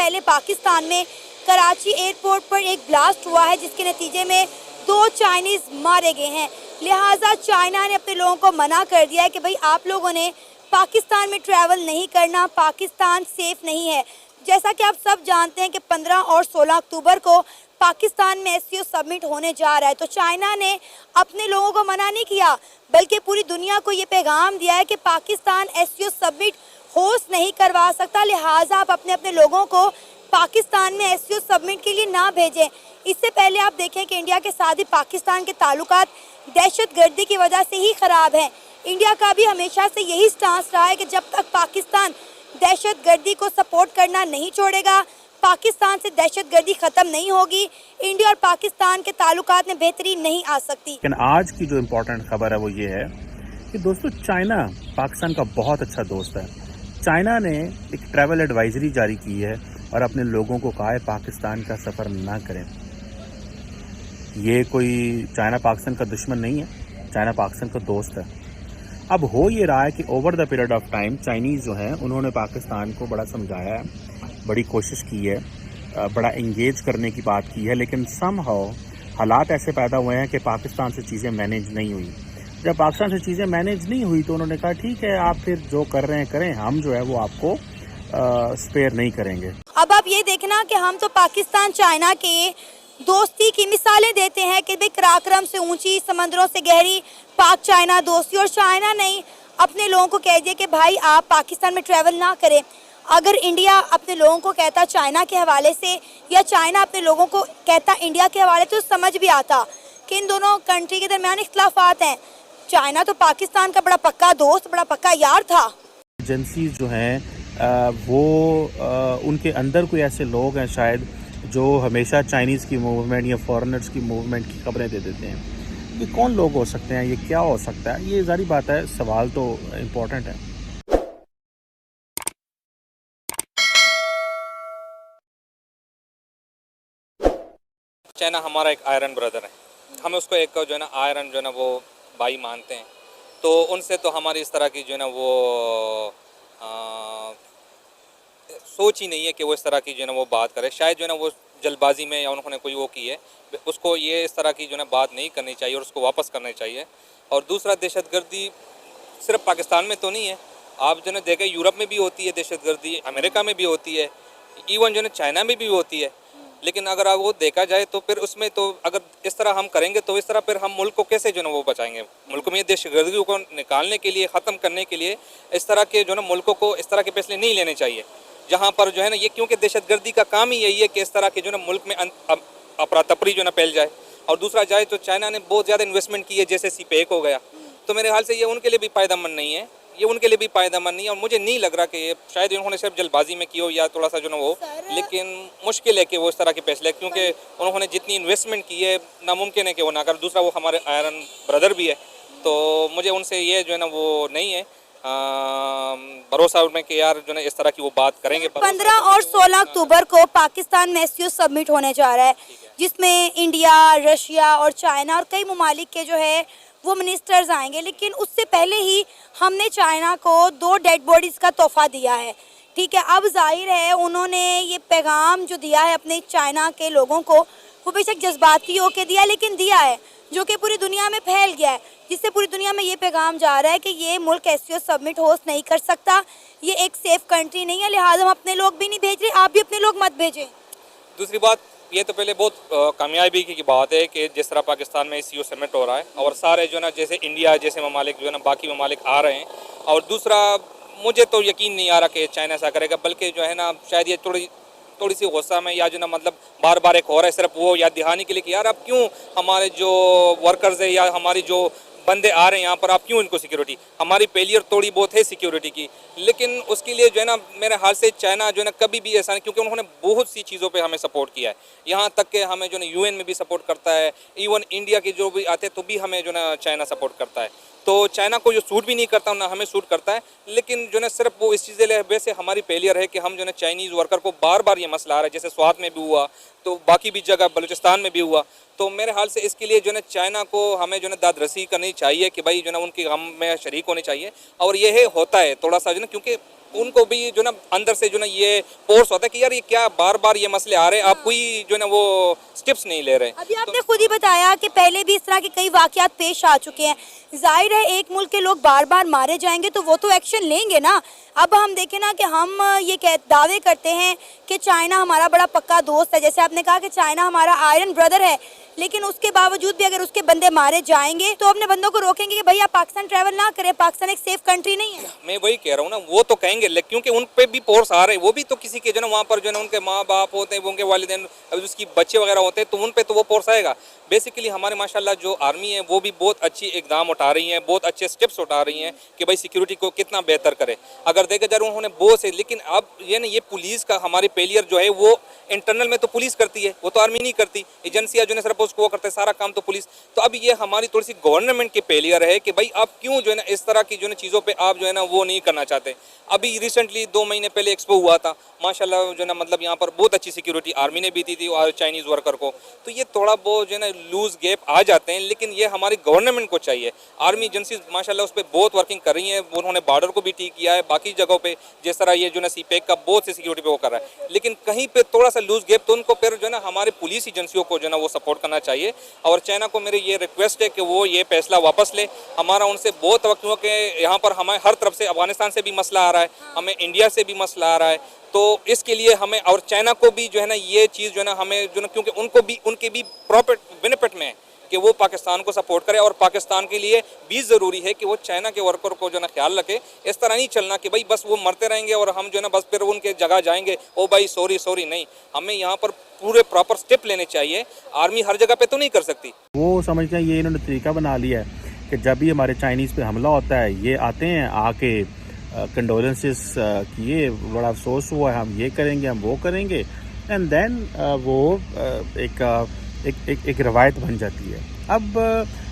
पहले पाकिस्तान में कराची एयरपोर्ट पर एक ब्लास्ट हुआ है जिसके नतीजे में 2 चाइनीज़ मारे गए हैं। लिहाजा चाइना ने अपने लोगों को मना कर दिया है कि भाई आप लोगों ने पाकिस्तान में ट्रैवल नहीं करना, पाकिस्तान सेफ नहीं है। जैसा कि आप सब जानते हैं कि 15 और 16 अक्टूबर को पाकिस्तान में एससीओ सबमिट होने जा रहा है, तो चाइना ने अपने लोगों को मना नहीं किया बल्कि पूरी दुनिया को ये पैगाम दिया है कि पाकिस्तान एससीओ सबमिट होस्ट नहीं करवा सकता, लिहाजा आप अपने अपने लोगों को पाकिस्तान में एससीओ सबमिट के लिए ना भेजें। इससे पहले आप देखें कि इंडिया के साथ ही पाकिस्तान के ताल्लुकात दहशतगर्दी की वजह से ही ख़राब हैं। इंडिया का भी हमेशा से यही स्टांस रहा है कि जब तक पाकिस्तान दहशतगर्दी को सपोर्ट करना नहीं छोड़ेगा, पाकिस्तान से दहशतगर्दी ख़त्म नहीं होगी, इंडिया और पाकिस्तान के ताल्लुकात में बेहतरी नहीं आ सकती। लेकिन आज की जो इम्पोर्टेंट खबर है वो ये है कि दोस्तों चाइना पाकिस्तान का बहुत अच्छा दोस्त है। चाइना ने एक ट्रैवल एडवाइजरी जारी की है और अपने लोगों को कहा है पाकिस्तान का सफ़र ना करें। ये कोई चाइना पाकिस्तान का दुश्मन नहीं है, चाइना पाकिस्तान का दोस्त है। अब हो ये रहा है कि over the period of time Chinese जो हैं उन्होंने पाकिस्तान को बड़ा समझाया है, बड़ी कोशिश की है, बड़ा इंगेज करने की बात की है, लेकिन समहाउ हालात ऐसे पैदा हुए हैं कि पाकिस्तान से चीज़ें मैनेज नहीं हुई। जब पाकिस्तान से चीज़ें मैनेज नहीं हुई तो उन्होंने कहा ठीक है आप फिर जो कर रहे हैं करें, हम जो है वो आपको स्पेयर नहीं करेंगे। अब आप ये देखना कि हम तो पाकिस्तान चाइना के दोस्ती की मिसालें देते हैं कि भाई कराक्रम से ऊंची, समंदरों से गहरी पाक चाइना दोस्ती, और चाइना नहीं अपने लोगों को कह दिया कि भाई आप पाकिस्तान में ट्रैवल ना करें। अगर इंडिया अपने लोगों को कहता चाइना के हवाले से या चाइना अपने लोगों को कहता इंडिया के हवाले से, तो समझ भी आता कि इन दोनों कंट्री के दरमियान इख्तलाफात हैं। चाइना तो पाकिस्तान का बड़ा पक्का दोस्त, बड़ा पक्का यार था। एजेंसीज जो हैं वो उनके अंदर कोई ऐसे लोग हैं शायद जो हमेशा चाइनीज़ की मूवमेंट या फॉरेनर्स की मूवमेंट की खबरें दे देते हैं। ये कौन लोग हो सकते हैं, ये क्या हो सकता है, ये ज़ाहिर बात है, सवाल तो इम्पोर्टेंट है। चाइना हमारा एक आयरन ब्रदर है, हमें उसको एक जो है ना आयरन जो है ना वो भाई मानते हैं, तो उनसे तो हमारी इस तरह की जो है ना वो सोच ही नहीं है कि वो इस तरह की जो है ना वो बात करे। शायद जो है ना वो जल्दबाजी में या उन्होंने कोई वो की है, उसको ये इस तरह की जो है ना बात नहीं करनी चाहिए और उसको वापस करनी चाहिए। और दूसरा, दहशतगर्दी सिर्फ पाकिस्तान में तो नहीं है, आप जो है देखें यूरोप में भी होती है दहशतगर्दी, अमेरिका में भी होती है, इवन जो है चाइना में भी होती है। लेकिन अगर आप वो देखा जाए तो फिर उसमें तो अगर इस तरह हम करेंगे तो इस तरह फिर हम मुल्क को कैसे जो है वो बचाएंगे। मुल्क में दहशतगर्दी को निकालने के लिए, ख़त्म करने के लिए इस तरह के जो है ना मुल्कों को इस तरह के फैसले नहीं लेने चाहिए जहाँ पर जो है ना ये, क्योंकि दहशतगर्दी का काम ही यही है कि इस तरह के जो है ना मुल्क में अफरा तफरी जो है ना फैल जाए। और दूसरा जाए तो चाइना ने बहुत ज़्यादा इन्वेस्टमेंट की है, जैसे सीपेक हो गया, तो मेरे ख्याल से ये उनके लिए भी फ़ायदेमंद नहीं है, ये उनके लिए भी फ़ायदेमंद नहीं है। और मुझे नहीं लग रहा कि ये शायद उन्होंने सिर्फ जल्दबाजी में की हो या थोड़ा सा जो ना वो, लेकिन मुश्किल है कि वो इस तरह के फैसले, क्योंकि उन्होंने जितनी इन्वेस्टमेंट की है नामुमकिन है कि वो ना कर। दूसरा, वो हमारे आयरन ब्रदर भी है, तो मुझे उनसे ये जो है ना वो नहीं है भरोसा में कि यार जो है इस तरह की वो बात करेंगे। 15 और 16 अक्टूबर को पाकिस्तान में एससीओ सबमिट होने जा रहा है, जिसमें इंडिया, रशिया और चाइना और कई ममालिक के जो है वो मिनिस्टर्स आएंगे। लेकिन उससे पहले ही हमने चाइना को 2 डेड बॉडीज़ का तोहफा दिया है। ठीक है, अब जाहिर है उन्होंने ये पैगाम जो दिया है अपने चाइना के लोगों को, वो बेशक जज्बाती होकर दिया, लेकिन दिया है जो कि पूरी दुनिया में फैल गया है, जिससे पूरी दुनिया में ये पैगाम जा रहा है कि ये मुल्क एससीओ सबमिट होस्ट नहीं कर सकता, ये एक सेफ कंट्री नहीं है, लिहाजा हम अपने लोग भी नहीं भेज रहे, आप भी अपने लोग मत भेजें। दूसरी बात, ये तो पहले बहुत कामयाबी की बात है कि जिस तरह पाकिस्तान में एससीओ समिट हो रहा है और सारे जो है ना जैसे इंडिया जैसे ममालिक जो है ना बाकी ममालिक आ रहे हैं। और दूसरा, मुझे तो यकीन नहीं आ रहा कि चाइना ऐसा करेगा, बल्कि जो है ना शायद ये थोड़ी सी गुस्सा में या जो ना मतलब बार बार एक हो रहा है सिर्फ वो याद दिखाने के लिए कि यार अब क्यों हमारे जो वर्कर्स है या हमारी जो बंदे आ रहे हैं यहाँ पर, आप क्यों इनको सिक्योरिटी, हमारी फेलियर थोड़ी बहुत है सिक्योरिटी की, लेकिन उसके लिए जो है ना मेरे हाल से चाइना जो है ना कभी भी ऐसा नहीं, क्योंकि उन्होंने बहुत सी चीज़ों पे हमें सपोर्ट किया है, यहाँ तक कि हमें जो है यूएन में भी सपोर्ट करता है, इवन इंडिया के जो भी आते तो भी हमें जो है चाइना सपोर्ट करता है। तो चाइना को जो सूट भी नहीं करता ना हमें सूट करता है, लेकिन जो है सिर्फ वो इस चीज़ ले वैसे हमारी फेलियर है कि हम जो है चाइनीज़ वर्कर को बार बार ये मसला आ रहा है, जैसे स्वात में भी हुआ तो बाकी भी जगह बलूचिस्तान में भी हुआ। तो मेरे हाल से इसके लिए जो है चाइना को हमें जो है दादरसी करनी चाहिए कि भाई जो है उनके गम में शरीक होने चाहिए। और ये होता है थोड़ा सा जो है, क्योंकि उनको भी जो ना अंदर से जो ना ये फोर्स होता है कि यार ये क्या बार बार ये मसले आ रहे हैं, आप कोई जो ना वो स्टेप्स नहीं ले रहे। अभी आपने खुद ही बताया कि पहले भी इस तरह के कई वाकयात पेश आ चुके हैं। जाहिर है एक मुल्क के लोग बार बार मारे जाएंगे तो वो तो एक्शन लेंगे ना। अब हम देखें ना कि हम ये दावे करते हैं कि चाइना हमारा बड़ा पक्का दोस्त है, जैसे आपने कहा कि चाइना हमारा आयरन ब्रदर है, लेकिन उसके बावजूद भी अगर उसके बंदे मारे जाएंगे तो अपने बंदों को रोकेंगे कि भाई आप पाकिस्तान ट्रैवल ना करें, पाकिस्तान एक सेफ कंट्री नहीं है। मैं वही कह रहा हूँ ना, वो तो कहेंगे लेकिन क्योंकि उन पे भी फोर्स आ रहे हैं, वो भी तो किसी के जो ना वहाँ पर जो ना उनके माँ बाप होते हैं, उनके वालिदैन, अभी उसकी बच्चे वगैरह होते हैं तो उन पे तो वो फोर्स आएगा। बेसिकली हमारे माशाल्लाह जो आर्मी है वो भी बहुत अच्छी इकदाम उठा रही है, बहुत अच्छे स्टेप्स उठा रही हैं कि भाई सिक्योरिटी को कितना बेहतर करे। अगर देखा जाए उन्होंने बहुत से, लेकिन अब ये ना ये पुलिस का हमारी फेलियर जो है वो इंटरनल में तो पुलिस करती है, वो तो आर्मी नहीं करती। एजेंसियाँ जो है सिर्फ उसको वो करते हैं, सारा काम तो पुलिस। तो अब ये हमारी थोड़ी सी गवर्नमेंट की फेलियर है कि भाई आप क्यों जो है ना इस तरह की जो है चीज़ों पे आप जो है ना वो नहीं करना चाहते। अभी रिसेंटली 2 महीने पहले एक्सपो हुआ था, माशाल्लाह जो है ना मतलब यहाँ पर बहुत अच्छी सिक्योरिटी आर्मी ने भी दी थी और चाइनीज़ वर्कर को। तो ये थोड़ा बहुत जो है ना लूज गैप आ जाते हैं, लेकिन ये हमारी गवर्नमेंट को चाहिए। आर्मी एजेंसी माशाल्लाह उस पर बहुत वर्किंग कर रही हैं, उन्होंने बॉर्डर को भी ठीक किया है, बाकी जगहों पे जिस तरह ये जो ना सीपेक का बहुत से सिक्योरिटी पे वो कर रहा है, लेकिन कहीं पे थोड़ा सा लूज गैप तो उनको फिर जो है ना हमारे पुलिस एजेंसियों को जो है ना वो सपोर्ट करना चाहिए। और चाइना को मेरी ये रिक्वेस्ट है कि वो ये फैसला वापस ले। हमारा उनसे बहुत तवक्कुओं के यहाँ पर हमें हर तरफ से अफगानिस्तान से भी मसला आ रहा है, हमें इंडिया से भी मसला आ रहा है, तो इसके लिए हमें और चाइना को भी जो है ना ये चीज़ जो है ना हमें जो ना, क्योंकि उनको भी उनके भी प्रॉफिट बेनिफिट में है कि वो पाकिस्तान को सपोर्ट करे, और पाकिस्तान के लिए भी ज़रूरी है कि वो चाइना के वर्कर को जो ना ख्याल रखे। इस तरह नहीं चलना कि भाई बस वो मरते रहेंगे और हम जो है ना बस फिर उनके जगह जाएंगे, ओ भाई सॉरी नहीं। हमें यहाँ पर पूरे प्रॉपर स्टेप लेने चाहिए। आर्मी हर जगह पे तो नहीं कर सकती। वो समझते हैं ये इन्होंने तरीका बना लिया है कि जब भी हमारे चाइनीज़ पे हमला होता है ये आते हैं, आके कंडोलेंसेस किए, बड़ा अफसोस हुआ है, हम ये करेंगे, हम वो करेंगे, एंड देन वो एक रवायत बन जाती है। अब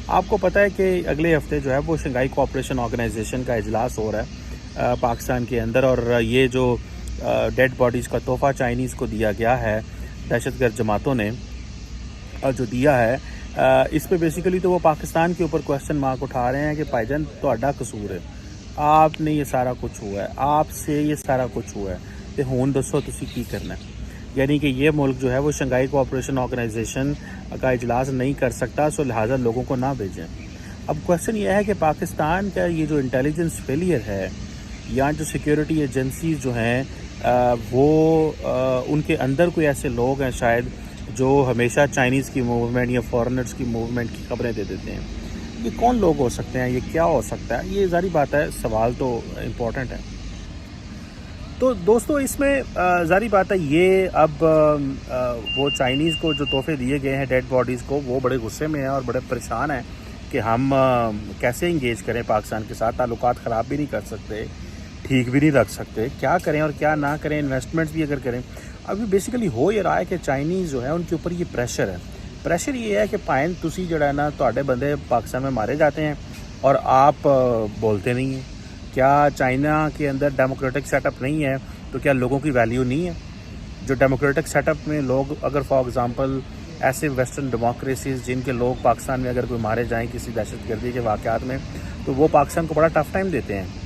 आपको पता है कि अगले हफ्ते जो है वो शंघाई कोऑपरेशन ऑर्गेनाइजेशन का इजलास हो रहा है पाकिस्तान के अंदर, और ये जो डेड बॉडीज़ का तोहफ़ा चाइनीज़ को दिया गया है दहशतगर्द जमातों ने जो दिया है, इस पे बेसिकली तो वो पाकिस्तान के ऊपर क्वेश्चन मार्क उठा रहे हैं कि भाईजान तुहाडा कसूर है, आपने ये सारा कुछ हुआ है, आपसे ये सारा कुछ हुआ है, तो हुण दसो तुसी की करना है। यानी कि ये मुल्क जो है वो शंघाई कोऑपरेशन ऑर्गेनाइजेशन का इजलास नहीं कर सकता, सो लिहाजा लोगों को ना भेजें। अब क्वेश्चन ये है कि पाकिस्तान का ये जो इंटेलिजेंस फेलियर है या जो सिक्योरिटी एजेंसीज जो हैं वो उनके अंदर कोई ऐसे लोग हैं शायद जो हमेशा चाइनीज़ की मूवमेंट या फॉरेनर्स की मूवमेंट की खबरें दे देते हैं। ये कौन लोग हो सकते हैं, ये क्या हो सकता है, ये ज़ाहिर बात है, सवाल तो इम्पोर्टेंट है। तो दोस्तों इसमें ज़ाहिर बात है ये अब वो चाइनीज़ को जो तोहफे दिए गए हैं डेड बॉडीज़ को, वो बड़े गुस्से में हैं और बड़े परेशान हैं कि हम कैसे इंगेज करें पाकिस्तान के साथ। ताल्लुकात ख़राब भी नहीं कर सकते, ठीक भी नहीं रख सकते, क्या करें और क्या ना करें, इन्वेस्टमेंट्स भी अगर करें। अभी बेसिकली हो ये रहा है कि चाइनीज़ जो है उनके ऊपर ये प्रेशर है। प्रेशर ये है कि पाइन तुसी जड़ा ना तुहाडे बंदे पाकिस्तान में मारे जाते हैं और आप बोलते नहीं हैं। क्या चाइना के अंदर डेमोक्रेटिक सेटअप नहीं है तो क्या लोगों की वैल्यू नहीं है? जो डेमोक्रेटिक सेटअप में लोग अगर फॉर एग्ज़ाम्पल ऐसे वेस्टर्न डेमोक्रेसीज जिनके लोग पाकिस्तान में अगर कोई मारे जाएँ किसी दहशतगर्दी के वाक़यात में, तो वो पाकिस्तान को बड़ा टफ टाइम देते हैं।